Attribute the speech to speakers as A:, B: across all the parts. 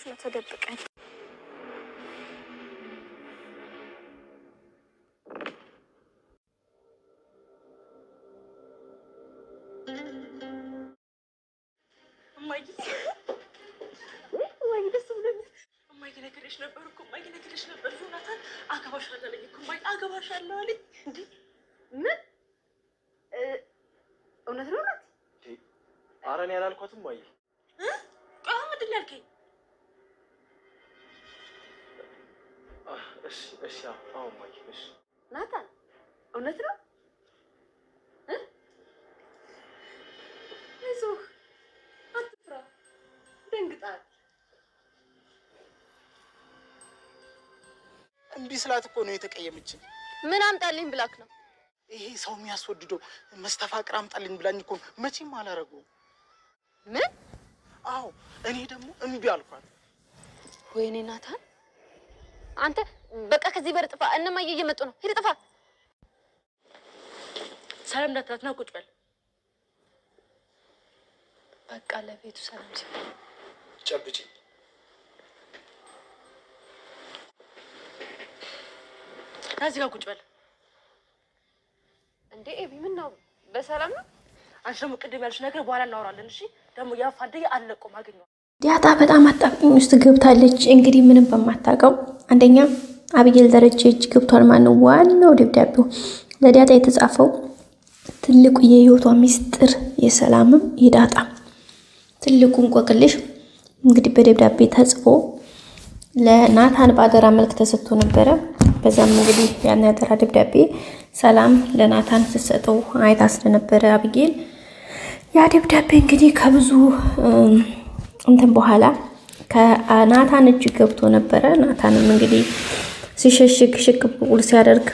A: ነው ተደብቀን? እማዬ ደስ ብሎኛል። እማዬ ነግሬሽ ነበር እኮ ዮናታን አገባሻለሁ አለኝ እኮ እማዬ አገባሻለሁ አለኝ። እንዴ ምን እውነት ነው ናት?
B: ኧረ እኔ አላልኳትም እማዬ።
A: ምንድን ነው ያልከኝ?
B: እሺ አሁን እማዬ እሺ።
A: ናታን እውነት ነው? አይዞህ አትፍራ፣ ደንግጣል።
B: እምቢ ስላት እኮ ነው የተቀየመችን።
A: ምን አምጣልኝ ብላክ ነው?
B: ይሄ ሰው የሚያስወድደው መስተፋቅር አምጣልኝ ብላኝ እኮ መቼም አላረገውም።
A: ምን?
B: አዎ እኔ ደግሞ እምቢ አልኳት።
A: ወይኔ ናታን አንተ በቃ ከዚህ በር ጥፋ። እነማዬ እየመጡ ነው። ሂድ ጥፋ። ሰላም እንዳትላት ነው። ቁጭ በል በቃ። ለቤቱ ሰላም ሲሆን
B: ጨብጪ።
A: እዚህ ጋር ቁጭ በል። እንዴ ኤቢ ምን ነው? በሰላም ነው? አንቺ ደግሞ ቅድም ያልሽ ነገር በኋላ እናወራለን። እሺ ደግሞ ያፋደየ አለቆም አገኘው።
C: ዲያጣ በጣም አጣብቂኝ ውስጥ ገብታለች። እንግዲህ ምንም በማታውቀው አንደኛ አብይል ደረጀ እጅ ገብቷል። ማነው ዋናው ደብዳቤው ለዲያጣ የተጻፈው ትልቁ የህይወቷ ሚስጥር የሰላምም የዳጣ ትልቁ እንቆቅልሽ እንግዲህ በደብዳቤ ተጽፎ ለናታን ባደራ መልክ ተሰጥቶ ነበረ። በዛም እንግዲህ ያን ያደራ ደብዳቤ ሰላም ለናታን ስትሰጠው አይታ ስለነበረ አብይል ያ ደብዳቤ እንግዲህ ከብዙ እንትን በኋላ ከናታን እጅ ገብቶ ነበረ። ናታንም እንግዲህ ሲሸሽግ ሽቅቡል ሲያደርግ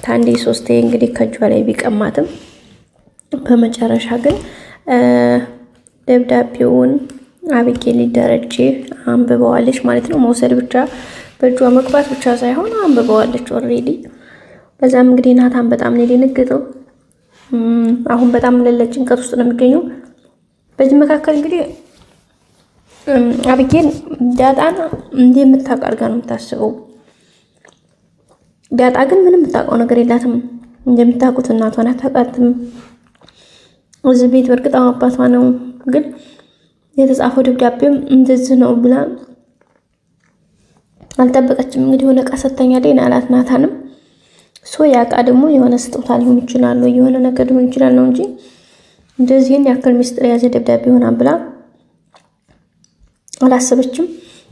C: ታንዴ ሶስቴ እንግዲህ ከእጇ ላይ ቢቀማትም በመጨረሻ ግን ደብዳቤውን አብይል ደረጀ አንብበዋለች ማለት ነው። መውሰድ ብቻ በእጇ መግባት ብቻ ሳይሆን አንብበዋለች ኦልሬዲ። በዛም እንግዲህ ናታን በጣም ነው የደነገጠው። አሁን በጣም ለለ ጭንቀት ውስጥ ነው የሚገኘው። በዚህ መካከል እንግዲህ አብይል ዳጣን እንደምታውቅ አድርጋ ነው የምታስበው። ዳጣ ግን ምንም የምታውቀው ነገር የላትም። እንደምታውቁት እናቷን አታውቃትም። እዚህ ቤት በእርግጥ አባቷ ነው፣ ግን የተጻፈው ደብዳቤም እንደዚህ ነው ብላ አልጠበቀችም። እንግዲህ የሆነ ዕቃ ሰጥታኛለች አላት ናታንም። ያ ዕቃ ደግሞ የሆነ ስጦታ ሊሆን ይችላል፣ የሆነ ነገር ሊሆን ይችላል ነው እንጂ እንደዚህን ያክል ሚስጥር የያዘ ደብዳቤ ይሆናል ብላ አላሰበችም።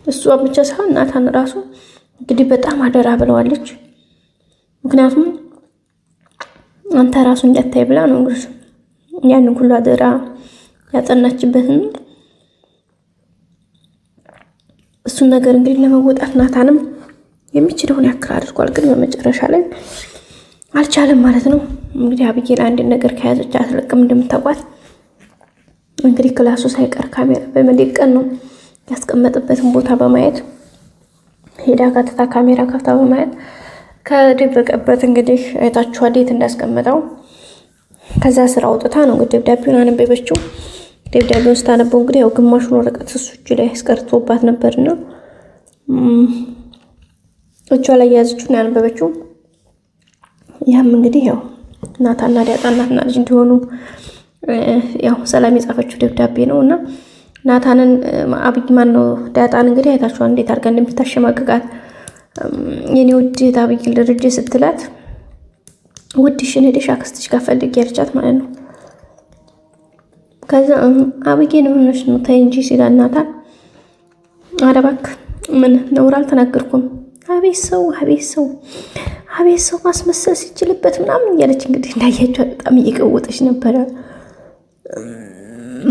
C: እሷ ብቻ ሳይሆን ናታን ራሱ እንግዲህ በጣም አደራ ብለዋለች። ምክንያቱም አንተ ራሱ እንዳታይ ብላ ነው እንግዲህ ያንን ሁሉ አደራ ያጠናችበትን እሱን ነገር እንግዲህ ለመወጣት ናታንም የሚችለውን ያክል አድርጓል። ግን በመጨረሻ ላይ አልቻለም ማለት ነው። እንግዲህ አብይል አንድ ነገር ከያዘች አትለቅም። እንደምታውቋት እንግዲህ ክላሱ ሳይቀር ካሜራ በመደቀን ነው ያስቀመጠበትን ቦታ በማየት ሄዳ ካተታ ካሜራ ከፍታ በማየት ከደበቀበት እንግዲህ አይታችኋል የት እንዳስቀመጠው። ከዛ ስራ አውጥታ ነው እንግዲህ ደብዳቤውን አነበበችው። ደብዳቤውን ስታነበው እንግዲህ ያው ግማሹን ወረቀት እሱ እጅ ላይ አስቀርቶባት ነበርና እጇ ላይ ያዘችውን ያነበበችው። ያም እንግዲህ ያው ናታንና ዳጣ እናትና ልጅ እንዲሆኑ ያው ሰላም የጻፈችው ደብዳቤ ነውና ናታንን አብይ ማን ነው ዳጣን እንግዲህ አይታችኋል እንዴት አድርጋ እንደምታሸማቅቃት። የኔ ውድ አብይል ደረጀ ስትላት ውድሽን ሄደሽ አክስትሽ ጋር ፈልጊ ያለቻት ማለት ነው። ከዛ አብይን ምንሽ ነው ተይ እንጂ ሲላል ናታን ኧረ እባክህ ምን ነውር አልተናገርኩም፣ አቤት ሰው ማስመሰል ሲችልበት ምናምን እያለች እንግዲህ እንዳያችሁ በጣም እየቀወጠች ነበረ።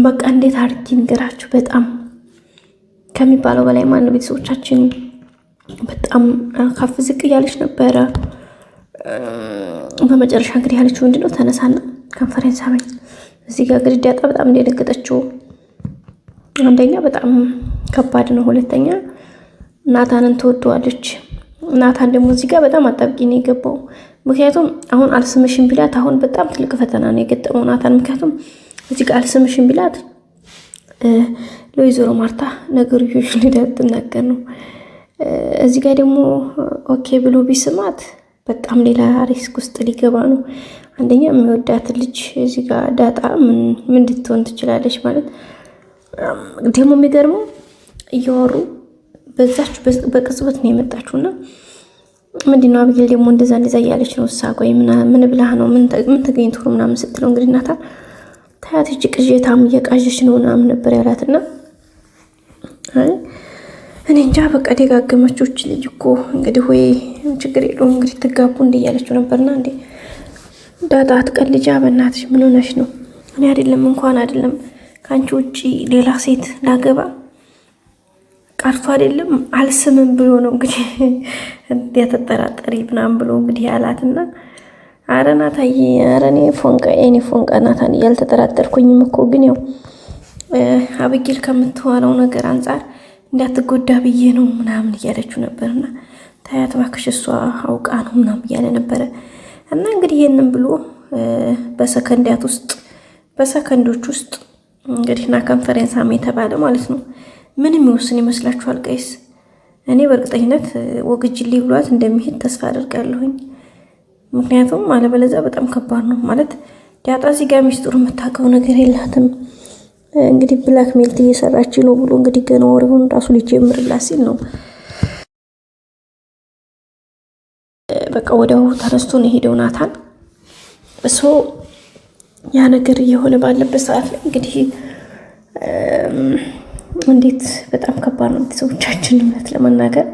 C: በቃ እንዴት አድርጊ ንገራችሁ፣ በጣም ከሚባለው በላይ ማነው ቤተሰቦቻችን በጣም ከፍ ዝቅ እያለች ነበረ። በመጨረሻ እንግዲህ ያለችው ምንድነው ተነሳና ኮንፈረንስ አበኝ። እዚህ ጋር እንግዲህ ዳጣ በጣም እንደደነገጠችው አንደኛ በጣም ከባድ ነው፣ ሁለተኛ ናታንን ትወደዋለች። ናታን ደግሞ እዚህ ጋር በጣም አጣብቂኝ ነው የገባው። ምክንያቱም አሁን አልስምሽም ቢላት አሁን በጣም ትልቅ ፈተና ነው የገጠመው ናታን። ምክንያቱም እዚህ ጋር አልስምሽም ቢላት ለወይዘሮ ማርታ ነገርዮሽ እንዳትናገር ነው። እዚህ ጋር ደግሞ ኦኬ ብሎ ቢስማት በጣም ሌላ ሪስክ ውስጥ ሊገባ ነው። አንደኛ የሚወዳት ልጅ እዚህ ጋር ዳጣ ምን እንድትሆን ትችላለች ማለት ደግሞ የሚገርመው እያወሩ በዛችሁ በቅጽበት ነው የመጣችሁና ምንድነው አብጌል ደግሞ እንደዛ እያለች ነው እሳ ቆይ ምን ብላህ ነው ምን ተገኝቶ ምናምን ስትለው እንግዲህ ናታን ታያት እጅ ቅዠታም እየቃዠች ነው ምናምን ነበር ያላትና እኔ እንጃ በቃ ደጋገመችው ልጅ እኮ እንግዲህ ወይ ችግር የለውም እንግዲህ ትጋቡ እያለችው ነበርና እንዴ ዳጣ አትቀልጃ በእናትሽ ምን ሆነሽ ነው? እኔ አይደለም ከአንቺ ውጪ ሌላ ሴት ላገባ ቀርቶ አይደለም አልስምም ብሎ ነው እንግዲህ ያተጠራጠሪ ምናምን ብሎ እንግዲህ ያላትና አረ ናታዬ አረ እኔ ፎንቃ ናታን ያልተጠራጠርኩኝም እኮ ግን ያው አብጌል ከምትዋለው ነገር አንጻር እንዳትጎዳ ብዬ ነው ምናምን እያለችው ነበርና ታያት እባክሽ እሷ አውቃ ነው ምናምን እያለ ነበረ እና እንግዲህ ይሄንን ብሎ በሰከንዶች ውስጥ እንግዲህ ና ኮንፈረንስ የተባለ ማለት ነው። ምንም ይወስን ይመስላችኋል ጋይስ? እኔ በእርግጠኝነት ወግጅልኝ ብሏት እንደሚሄድ ተስፋ አደርጋለሁኝ። ምክንያቱም አለበለዚያ በጣም ከባድ ነው ማለት ዳጣ እዚህ ጋር ሚስጥሩ የምታውቀው ነገር የላትም። እንግዲህ ብላክ ሜልት እየሰራች ነው ብሎ እንግዲህ ገና ወሬውን ራሱ ሊጀምርላት ሲል ነው በቃ ወዲያው ተነስቶ ነው ሄደው ናታን እሱ ያ ነገር እየሆነ ባለበት ሰዓት ላይ እንግዲህ እንዴት በጣም ከባድ ነው። ቤተሰቦቻችን እውነት ለመናገር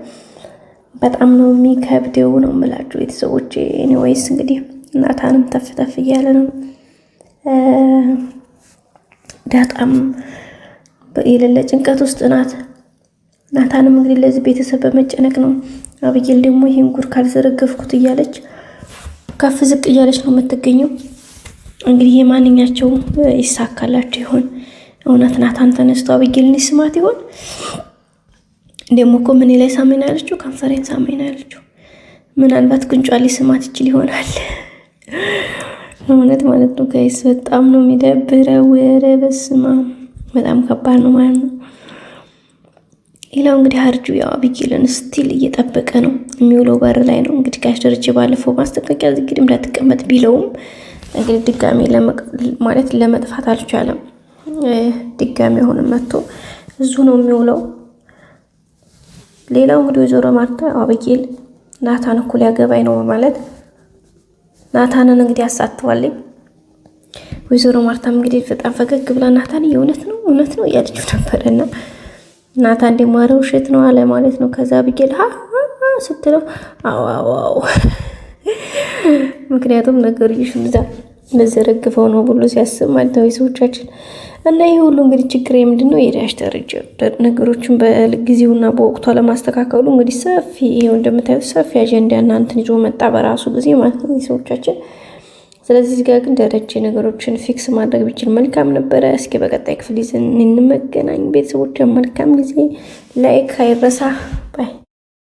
C: በጣም ነው የሚከብደው ነው የምላችሁ ቤተሰቦቼ። ኤኒዌይስ እንግዲህ ናታንም ተፍ እያለ ነው። ዳጣም የሌለ ጭንቀት ውስጥ ናት። ናታንም እንግዲህ ለዚህ ቤተሰብ በመጨነቅ ነው። አብጌል ደግሞ ይሄን ጉድ ካልዘረገፍኩት እያለች ከፍ ዝቅ እያለች ነው የምትገኘው። እንግዲህ የማንኛቸው ይሳካላቸው ይሆን? እውነት ናታን ተነስቶ አብጌልን ይስማት ይሆን? ደግሞ እኮ ምን ላይ ሳመኝ ነው ያለችው? ኮንፈረንስ ሳመኝ ነው ያለችው። ምናልባት ጉንጯ ሊስማት ይችል ይሆናል። እውነት ማለት ነው ጋይስ፣ በጣም ነው የሚደብረው። ወረ በስማ በጣም ከባድ ነው ማለት ነው። ሌላው እንግዲህ አርጁ ያው አብጌልን ስቲል እየጠበቀ ነው የሚውለው በር ላይ ነው። እንግዲህ ጋሽ ደረጀ ባለፈው ማስጠንቀቂያ እንግዲህ እንዳትቀመጥ ቢለውም እንግዲህ ድጋሚ ማለት ለመጥፋት አልቻለም። ድጋሚ አሁንም መጥቶ እዙ ነው የሚውለው። ሌላው እንግዲህ ወይዘሮ ማርታ አብጌል ናታን እኮ ሊያገባኝ ነው ማለት ናታንን እንግዲህ አሳትዋለኝ። ወይዘሮ ማርታም እንግዲህ በጣም ፈገግ ብላ ናታን እውነት ነው እያለችው ነበረና ናታን ደግሞ ኧረ ውሸት ነው አለ ማለት ነው። ከዛ አብጌል ስትለው አዎ ምክንያቱም ነገሩ ይሽምዛ መዘረግፈው ነው ብሎ ሲያስብ ማለት ነው ሰዎቻችን። እና ይሄ ሁሉ እንግዲህ ችግር ምንድነው? የዳሽ ደረጀ ነገሮችን በጊዜውና በወቅቱ ለማስተካከሉ እንግዲህ ሰፊ ይሄው እንደምታዩት ሰፊ አጀንዳ እናንተን ይዞ መጣ በራሱ ጊዜ ማለት ነው ሰዎቻችን። ስለዚህ እዚህ ጋር ግን ደረጀ ነገሮችን ፊክስ ማድረግ ቢችል መልካም ነበረ። እስኪ በቀጣይ ክፍል ይዘን እንመገናኝ ቤተሰቦች። መልካም ጊዜ። ላይክ አይረሳ ባይ